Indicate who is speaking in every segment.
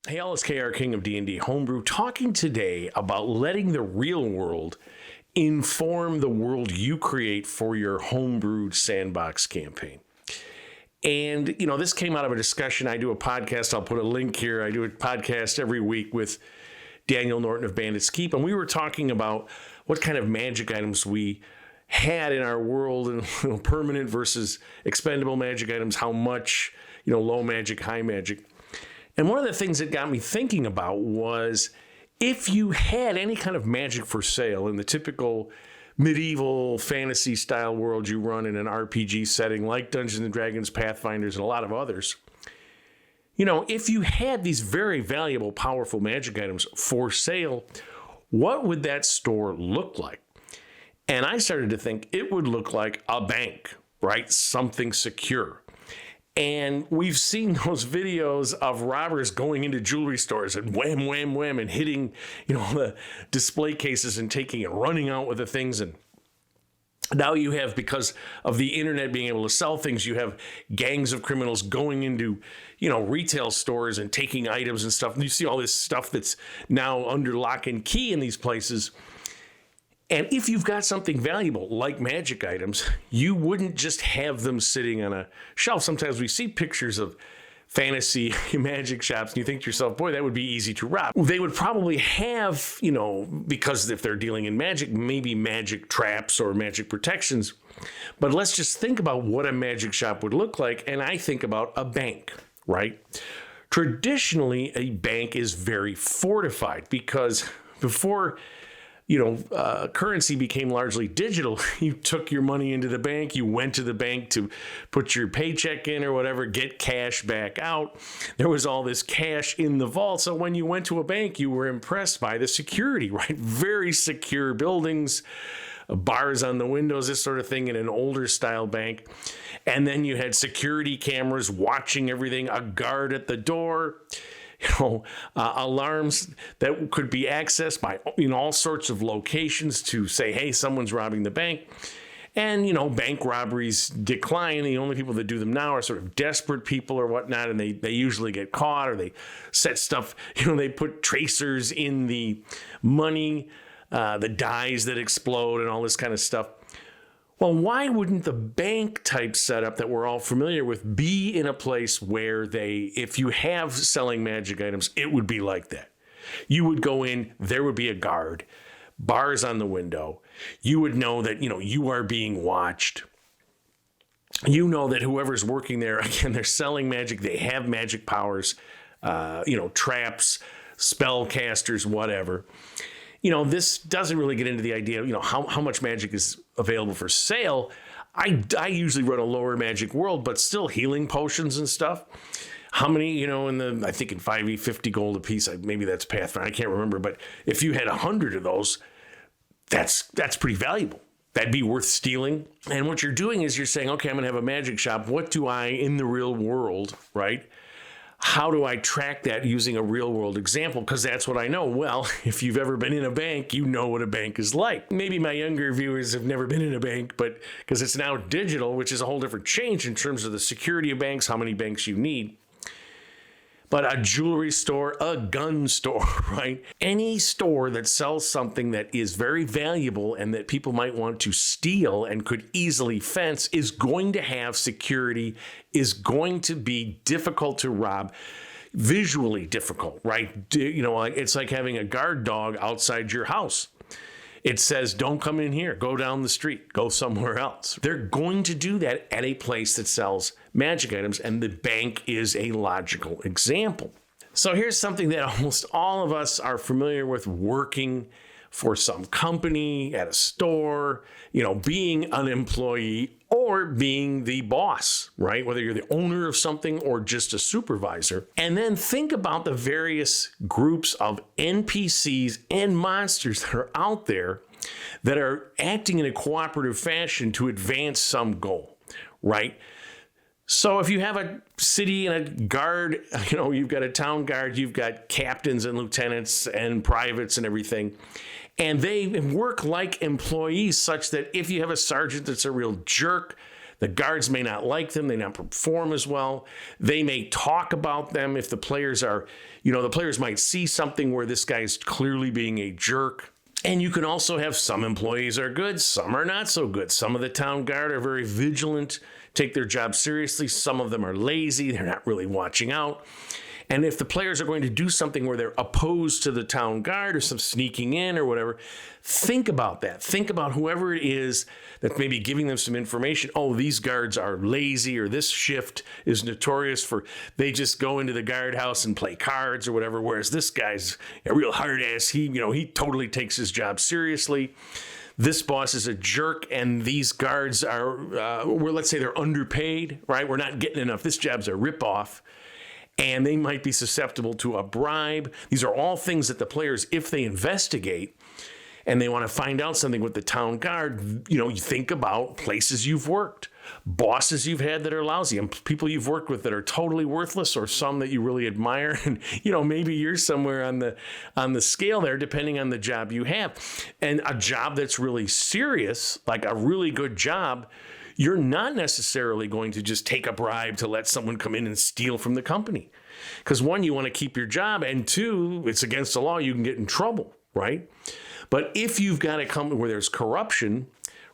Speaker 1: Hey, LSKR King of D&D Homebrew, talking today about letting the real world inform the world you create for your homebrewed sandbox campaign. And, this came out of a discussion. I do a podcast. I'll put a link here. I do a podcast every week with Daniel Norton of Bandit's Keep. And we were talking about what kind of magic items we had in our world, and permanent versus expendable magic items, how much, low magic, high magic. And one of the things that got me thinking about was if you had any kind of magic for sale in the typical medieval fantasy style world you run in an RPG setting like Dungeons and Dragons, Pathfinders, and a lot of others, if you had these very valuable, powerful magic items for sale, what would that store look like? And I started to think it would look like a bank, right? Something secure. And we've seen those videos of robbers going into jewelry stores and wham, wham, wham, and hitting, the display cases and taking and running out with the things. And now you have, because of the internet being able to sell things, you have gangs of criminals going into, retail stores and taking items and stuff. And you see all this stuff that's now under lock and key in these places. And if you've got something valuable like magic items, you wouldn't just have them sitting on a shelf. Sometimes we see pictures of fantasy magic shops and you think to yourself, boy, that would be easy to rob. They would probably have, because if they're dealing in magic, maybe magic traps or magic protections. But let's just think about what a magic shop would look like. And I think about a bank, right? Traditionally, a bank is very fortified because before currency became largely digital. You took your money into the bank, you went to the bank to put your paycheck in or whatever, get cash back out. There was all this cash in the vault. So when you went to a bank, you were impressed by the security, right? Very secure buildings, bars on the windows, this sort of thing in an older style bank. And then you had security cameras watching everything, a guard at the door. Alarms that could be accessed by all sorts of locations to say, hey, someone's robbing the bank. And, bank robberies decline. The only people that do them now are sort of desperate people or whatnot, and they usually get caught, or they set stuff, they put tracers in the money, the dies that explode and all this kind of stuff. Well, why wouldn't the bank type setup that we're all familiar with be in a place where if you have selling magic items, it would be like that? You would go in, there would be a guard, bars on the window. You would know that, you are being watched. You know that whoever's working there, again, they're selling magic. They have magic powers, traps, spellcasters, whatever. This doesn't really get into the idea of, how much magic is available for sale. I usually run a lower magic world, but still healing potions and stuff. How many, I think in 5e, 50 gold a piece, maybe that's Pathfinder, I can't remember. But if you had 100 of those, that's pretty valuable. That'd be worth stealing. And what you're doing is you're saying, okay, I'm going to have a magic shop. What do I, in the real world, right? How do I track that using a real world example? Because that's what I know. Well, if you've ever been in a bank, you know what a bank is like. Maybe my younger viewers have never been in a bank, but because it's now digital, which is a whole different change in terms of the security of banks, how many banks you need. But a jewelry store, a gun store, right? Any store that sells something that is very valuable and that people might want to steal and could easily fence is going to have security, is going to be difficult to rob, visually difficult, right? It's like having a guard dog outside your house. It says, don't come in here, go down the street, go somewhere else. They're going to do that at a place that sells magic items, and the bank is a logical example. So here's something that almost all of us are familiar with working for some company, at a store, being an employee or being the boss, right? Whether you're the owner of something or just a supervisor. And then think about the various groups of NPCs and monsters that are out there that are acting in a cooperative fashion to advance some goal, right? So if you have a city and a guard, you've got a town guard, you've got captains and lieutenants and privates and everything. And they work like employees such that if you have a sergeant that's a real jerk, The guards may not like them. They not perform as well. They may talk about them if the players are, the players might see something where this guy's clearly being a jerk. And you can also have some employees are good, some are not so good. Some of the town guard are very vigilant, take their job seriously. Some of them are lazy. They're not really watching out. And if the players are going to do something where they're opposed to the town guard or some sneaking in or whatever, think about that. Think about whoever it is that may be giving them some information. Oh, these guards are lazy, or this shift is notorious for they just go into the guardhouse and play cards or whatever, whereas this guy's a real hard ass. He totally takes his job seriously. This boss is a jerk, and these guards are, let's say they're underpaid, right? We're not getting enough. This job's a ripoff. And they might be susceptible to a bribe. These are all things that the players, if they investigate and they want to find out something with the town guard, you think about places you've worked, bosses you've had that are lousy, and people you've worked with that are totally worthless, or some that you really admire. And, maybe you're somewhere on the scale there, depending on the job you have. And a job that's really serious, like a really good job, you're not necessarily going to just take a bribe to let someone come in and steal from the company. Because one, you want to keep your job, and two, it's against the law, you can get in trouble, right? But if you've got a company where there's corruption,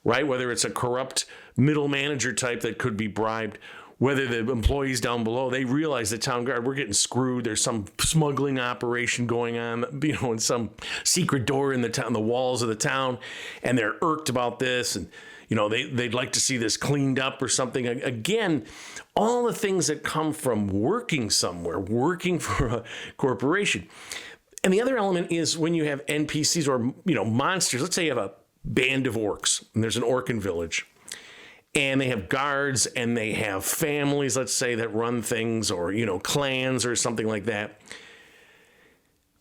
Speaker 1: right, whether it's a corrupt middle manager type that could be bribed, whether the employees down below, they realize the town guard, we're getting screwed. There's some smuggling operation going on, in some secret door in the town, the walls of the town, and they're irked about this, and they'd like to see this cleaned up or something. Again, all the things that come from working somewhere, working for a corporation. And the other element is when you have NPCs or, monsters. Let's say you have a band of orcs, and there's an orcan village. And they have guards, and they have families, let's say, that run things, or, clans or something like that.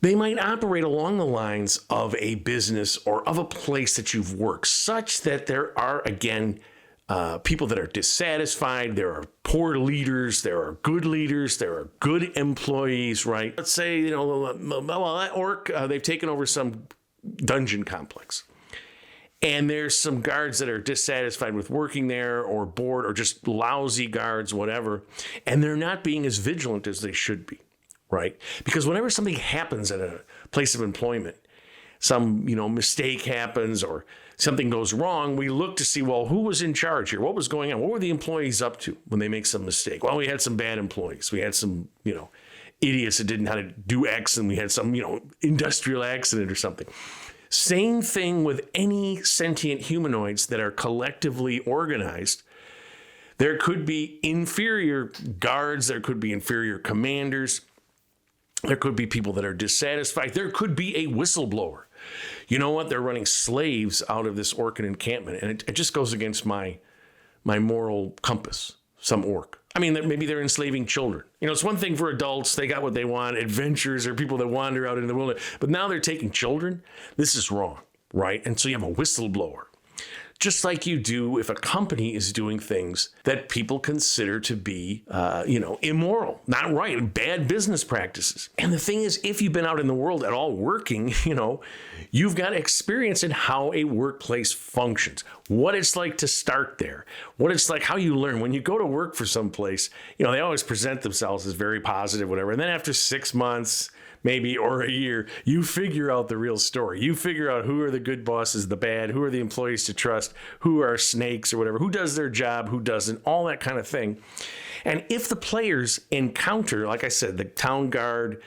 Speaker 1: They might operate along the lines of a business or of a place that you've worked, such that there are, again, people that are dissatisfied. There are poor leaders. There are good leaders. There are good employees, right? Let's say, that orc, they've taken over some dungeon complex. And there's some guards that are dissatisfied with working there, or bored, or just lousy guards, whatever. And they're not being as vigilant as they should be. Right? Because whenever something happens at a place of employment, some, mistake happens or something goes wrong, we look to see, well, who was in charge here? What was going on? What were the employees up to when they make some mistake? Well, we had some bad employees. We had some, idiots that didn't know how to do X, and we had some, industrial accident or something. Same thing with any sentient humanoids that are collectively organized. There could be inferior guards. There could be inferior commanders. There could be people that are dissatisfied. There could be a whistleblower. You know what? They're running slaves out of this orcan encampment, and it just goes against my moral compass, some orc. I mean, maybe they're enslaving children. It's one thing for adults. They got what they want, adventurers or people that wander out into the wilderness. But now they're taking children. This is wrong, right? And so you have a whistleblower. Just like you do if a company is doing things that people consider to be, immoral, not right, bad business practices. And the thing is, if you've been out in the world at all working, you've got experience in how a workplace functions, what it's like to start there, what it's like, how you learn. When you go to work for some place, they always present themselves as very positive, whatever. And then after 6 months, maybe, or a year, you figure out the real story. You figure out who are the good bosses, the bad, who are the employees to trust, who are snakes or whatever, who does their job, who doesn't, all that kind of thing. And if the players encounter, like I said, the town guard,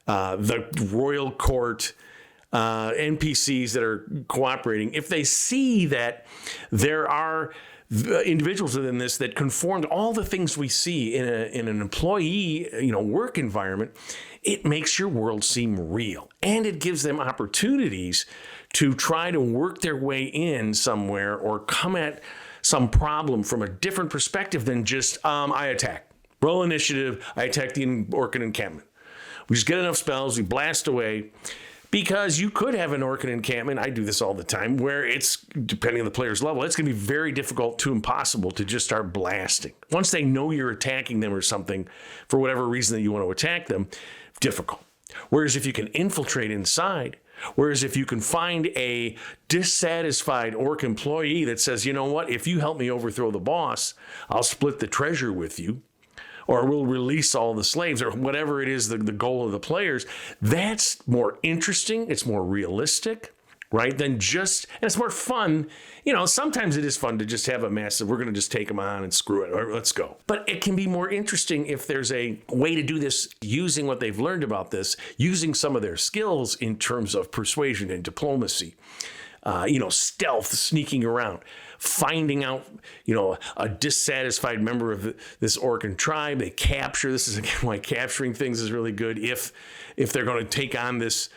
Speaker 1: the royal court, NPCs that are cooperating, if they see that there are individuals within this that conform to all the things we see in an employee, work environment, it makes your world seem real, and it gives them opportunities to try to work their way in somewhere or come at some problem from a different perspective than just, I attack. Roll initiative, I attack the orcan encampment. We just get enough spells, we blast away. Because you could have an orcan encampment, I do this all the time, where it's, depending on the player's level, it's going to be very difficult to impossible to just start blasting. Once they know you're attacking them or something, for whatever reason that you want to attack them, difficult. Whereas if you can infiltrate inside, Whereas if you can find a dissatisfied orc employee that says, you know what, if you help me overthrow the boss, I'll split the treasure with you, or we'll release all the slaves, or whatever it is, the goal of the players, that's more interesting. It's more realistic, right? Than just, and it's more fun. Sometimes it is fun to just have a massive, we're going to just take them on and screw it, or let's go. But it can be more interesting if there's a way to do this using what they've learned about this, using some of their skills in terms of persuasion and diplomacy, stealth, sneaking around, finding out, a dissatisfied member of this Orcan tribe. They capture, this is again why capturing things is really good. If they're going to take on this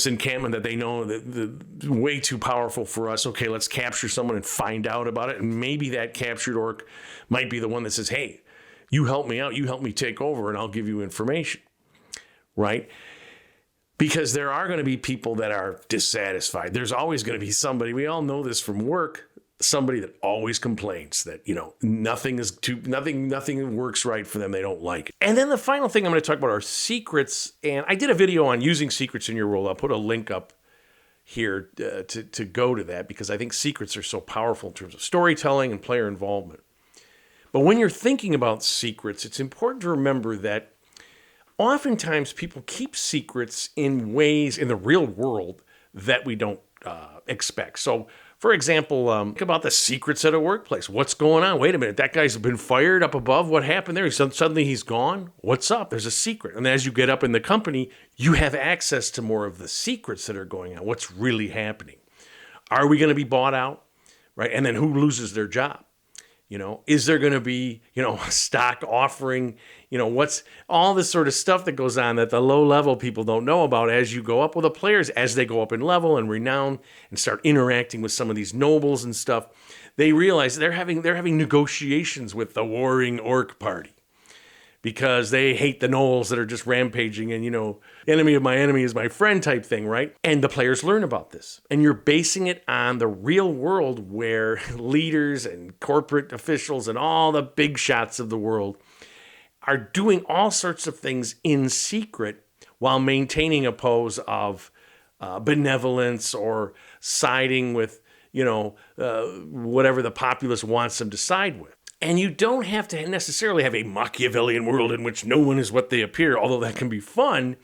Speaker 1: encampment that they know that way too powerful for us. Okay, let's capture someone and find out about it. And maybe that captured orc might be the one that says, hey, you help me out, you help me take over, and I'll give you information, right? Because there are going to be people that are dissatisfied. There's always going to be somebody, we all know this from work, somebody that always complains that, nothing works right for them. They don't like it. And then the final thing I'm going to talk about are secrets. And I did a video on using secrets in your world. I'll put a link up here to go to that, because I think secrets are so powerful in terms of storytelling and player involvement. But when you're thinking about secrets, it's important to remember that oftentimes people keep secrets in ways in the real world that we don't expect. So, for example, think about the secrets at a workplace. What's going on? Wait a minute, that guy's been fired up above. What happened there? Suddenly he's gone. What's up? There's a secret. And as you get up in the company, you have access to more of the secrets that are going on. What's really happening? Are we going to be bought out? Right? And then who loses their job? Is there going to be, a stock offering? What's all this sort of stuff that goes on that the low level people don't know about as you go up? Well, the players, as they go up in level and renown and start interacting with some of these nobles and stuff, they realize they're having negotiations with the warring orc party, because they hate the gnolls that are just rampaging and, enemy of my enemy is my friend type thing, right? And the players learn about this. And you're basing it on the real world where leaders and corporate officials and all the big shots of the world are doing all sorts of things in secret while maintaining a pose of benevolence or siding with, whatever the populace wants them to side with. And you don't have to necessarily have a Machiavellian world in which no one is what they appear, although that can be fun.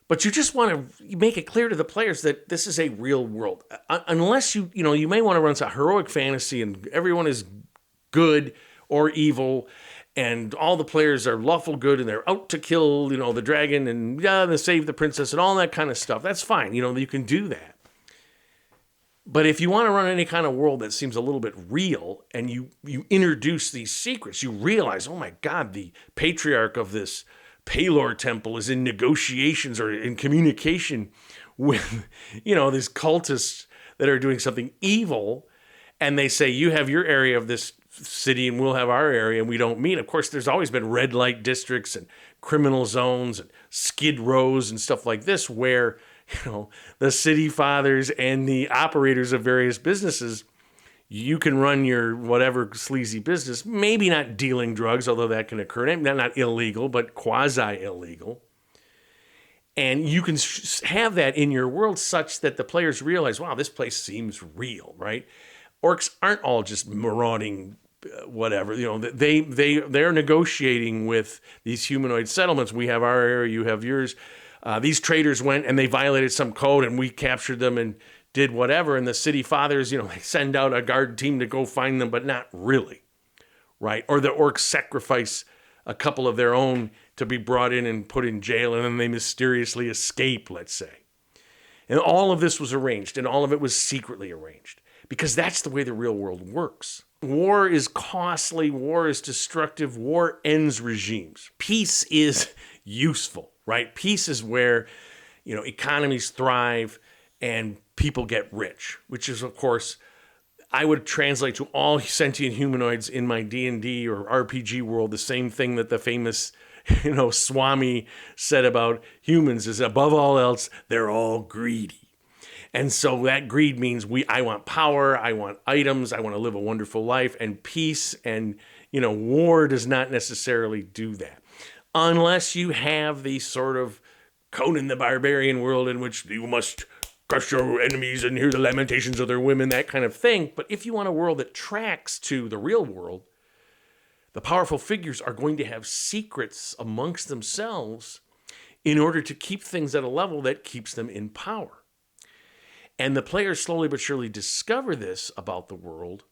Speaker 1: But you just want to make it clear to the players that this is a real world. Unless you may want to run some heroic fantasy and everyone is good or evil and all the players are lawful good and they're out to kill, the dragon and to save the princess and all that kind of stuff. That's fine. You can do that. But if you want to run any kind of world that seems a little bit real and you introduce these secrets, you realize, oh my God, the patriarch of this Palor temple is in negotiations or in communication with, these cultists that are doing something evil. And they say, you have your area of this city and we'll have our area and we don't meet. Of course, there's always been red light districts and criminal zones and skid rows and stuff like this where the city fathers and the operators of various businesses, you can run your whatever sleazy business, maybe not dealing drugs, although that can occur, not illegal, but quasi-illegal. And you can have that in your world such that the players realize, wow, this place seems real, right? Orcs aren't all just marauding whatever, they're negotiating with these humanoid settlements. We have our area, you have yours. These traders went and they violated some code and we captured them and did whatever. And the city fathers, they send out a guard team to go find them, but not really, right? Or the orcs sacrifice a couple of their own to be brought in and put in jail, and then they mysteriously escape, let's say. And all of this was arranged, and all of it was secretly arranged, because that's the way the real world works. War is costly, war is destructive, war ends regimes. Peace is useful, right? Peace is where, economies thrive and people get rich, which is, of course, I would translate to all sentient humanoids in my D&D or RPG world the same thing that the famous, Swami said about humans is, above all else, they're all greedy. And so that greed means I want power, I want items, I want to live a wonderful life, and peace and, war does not necessarily do that. Unless you have these sort of Conan the Barbarian world in which you must crush your enemies and hear the lamentations of their women, that kind of thing. But if you want a world that tracks to the real world, the powerful figures are going to have secrets amongst themselves in order to keep things at a level that keeps them in power. And the players slowly but surely discover this about the world.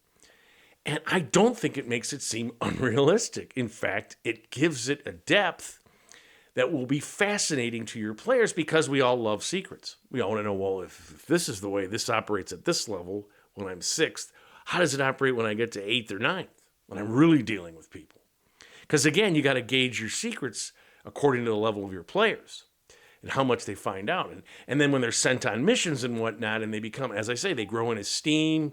Speaker 1: And I don't think it makes it seem unrealistic. In fact, it gives it a depth that will be fascinating to your players because we all love secrets. We all want to know, well, if this is the way this operates at this level when I'm 6th, how does it operate when I get to 8th or 9th, when I'm really dealing with people? Because again, you got to gauge your secrets according to the level of your players and how much they find out. And then when they're sent on missions and whatnot, and they become, as I say, they grow in esteem,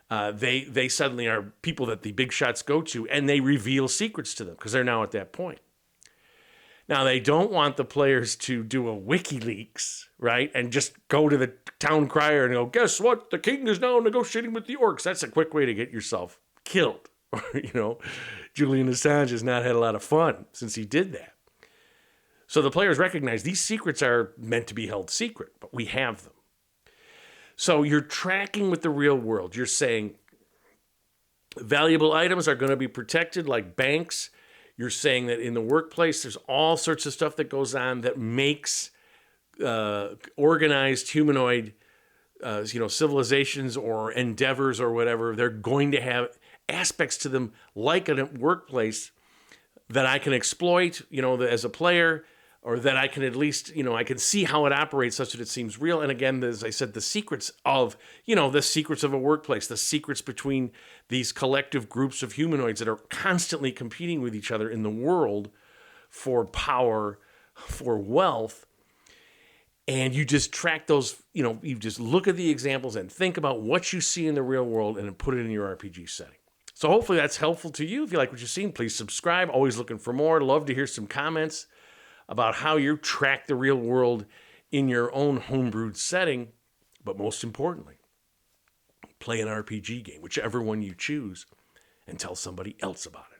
Speaker 1: they suddenly are people that the big shots go to, and they reveal secrets to them because they're now at that point. Now, they don't want the players to do a WikiLeaks, right? And just go to the town crier and go, guess what? The king is now negotiating with the orcs. That's a quick way to get yourself killed. Julian Assange has not had a lot of fun since he did that. So the players recognize these secrets are meant to be held secret, but we have them. So you're tracking with the real world. You're saying valuable items are going to be protected like banks. You're saying that in the workplace, there's all sorts of stuff that goes on that makes organized humanoid, civilizations or endeavors or whatever. They're going to have aspects to them like a workplace that I can exploit, as a player, or that I can at least, I can see how it operates such that it seems real. And again, as I said, the secrets of, the secrets of a workplace, the secrets between these collective groups of humanoids that are constantly competing with each other in the world for power, for wealth. And you just track those, you just look at the examples and think about what you see in the real world and then put it in your RPG setting. So hopefully that's helpful to you. If you like what you've seen, please subscribe. Always looking for more. Love to hear some comments about how you track the real world in your own homebrewed setting. But most importantly, play an RPG game, whichever one you choose, and tell somebody else about it.